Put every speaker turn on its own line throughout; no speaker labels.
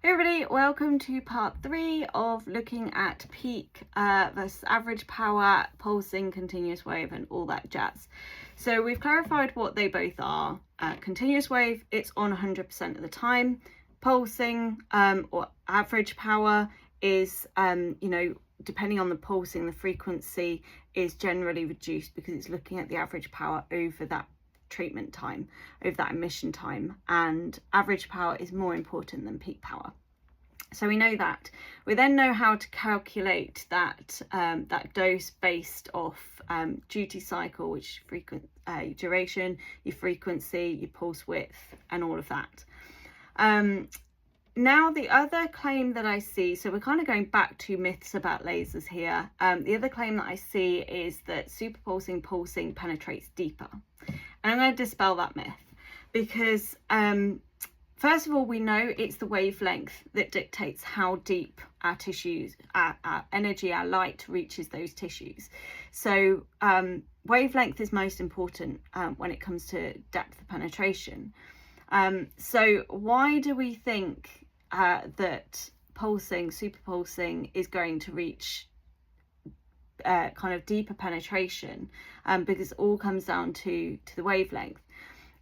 Hey everybody, welcome to part 3 of looking at peak versus average power, pulsing, continuous wave and all that jazz. So we've clarified what they both are. Continuous wave, it's on 100% of the time. Pulsing or average power is, depending on the pulsing, the frequency is generally reduced because it's looking at the average power over that treatment time, over that emission time, and average power is more important than peak power. So we know that. We then know how to calculate that that dose based off duty cycle, which is duration, your frequency, your pulse width, and all of that. Now the other claim that I see, so we're kind of going back to myths about lasers here. The other claim that I see is that superpulsing pulsing penetrates deeper. And I'm going to dispel that myth because first of all, we know it's the wavelength that dictates how deep our tissues, our energy, our light reaches those tissues. So wavelength is most important when it comes to depth of penetration. So why do we think that pulsing, superpulsing is going to reach kind of deeper penetration? Because it all comes down to the wavelength.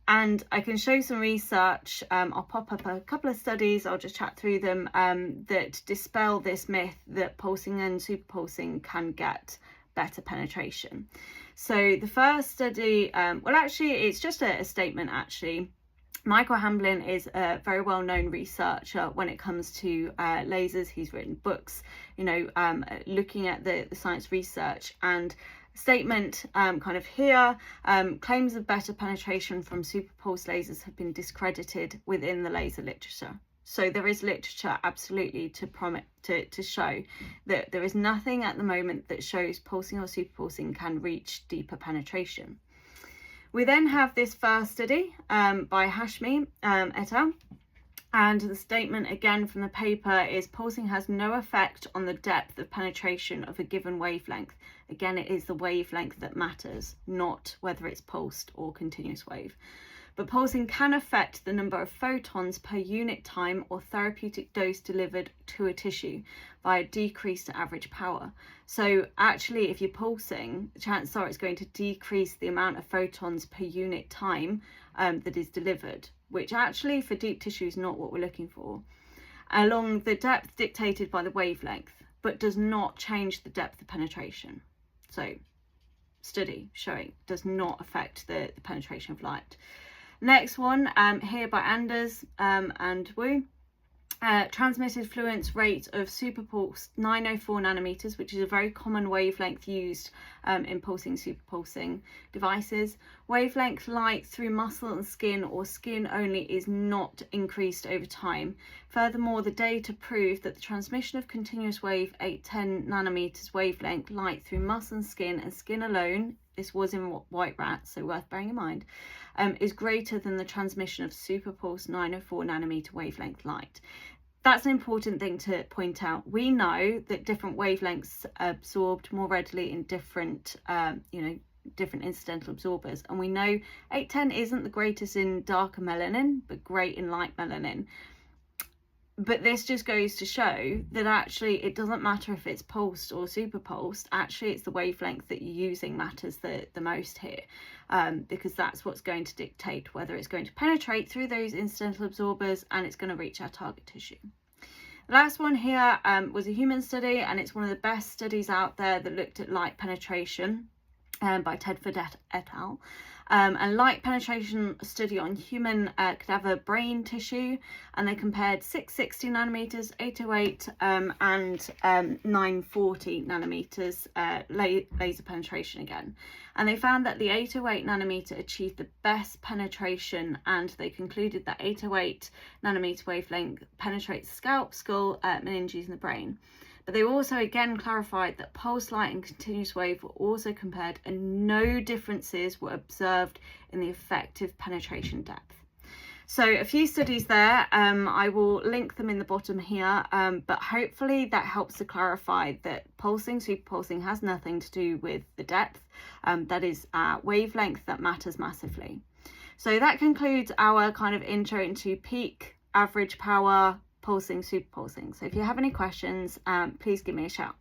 And I can show some research, I'll pop up a couple of studies, I'll just chat through them, that dispel this myth that pulsing and superpulsing can get better penetration. So the first study, well actually it's just a statement actually. Michael Hamblin is a very well-known researcher when it comes to lasers. He's written books, looking at the science research, and statement kind of here, claims of better penetration from superpulse lasers have been discredited within the laser literature. So there is literature absolutely to show that there is nothing at the moment that shows pulsing or superpulsing can reach deeper penetration. We then have this first study by Hashmi et al. And the statement again from the paper is pulsing has no effect on the depth of penetration of a given wavelength. Again, it is the wavelength that matters, not whether it's pulsed or continuous wave. But pulsing can affect the number of photons per unit time or therapeutic dose delivered to a tissue via decreased average power. So actually, if you're pulsing, chances are it's going to decrease the amount of photons per unit time that is delivered, which actually for deep tissue is not what we're looking for, along the depth dictated by the wavelength, but does not change the depth of penetration. So study showing does not affect the penetration of light. Next one here by Anders and Wu. Transmitted fluence rate of superpulse 904 nanometers, which is a very common wavelength used in pulsing superpulsing devices. Wavelength light through muscle and skin or skin only is not increased over time. Furthermore, the data prove that the transmission of continuous wave 810 nanometers wavelength light through muscle and skin alone, this was in white rats, so worth bearing in mind, is greater than the transmission of superpulse 904 nanometer wavelength light. That's an important thing to point out. We know that different wavelengths are absorbed more readily in different, different incidental absorbers. And we know 810 isn't the greatest in darker melanin, but great in light melanin. But this just goes to show that actually it doesn't matter if it's pulsed or super pulsed. Actually, it's the wavelength that you're using matters the most here, because that's what's going to dictate whether it's going to penetrate through those incidental absorbers and it's going to reach our target tissue. The last one here was a human study, and it's one of the best studies out there that looked at light penetration by Tedford et al. A light penetration study on human cadaver brain tissue, and they compared 660 nanometers, 808 and 940 nanometers laser penetration again. And they found that the 808 nanometer achieved the best penetration, and they concluded that 808 nanometer wavelength penetrates scalp, skull, meninges and the brain. But they also again clarified that pulse light and continuous wave were also compared, and no differences were observed in the effective penetration depth. So a few studies there, I will link them in the bottom here, but hopefully that helps to clarify that pulsing, superpulsing has nothing to do with the depth, that is wavelength that matters massively. So that concludes our kind of intro into peak, average power, pulsing, super pulsing. So if you have any questions, please give me a shout.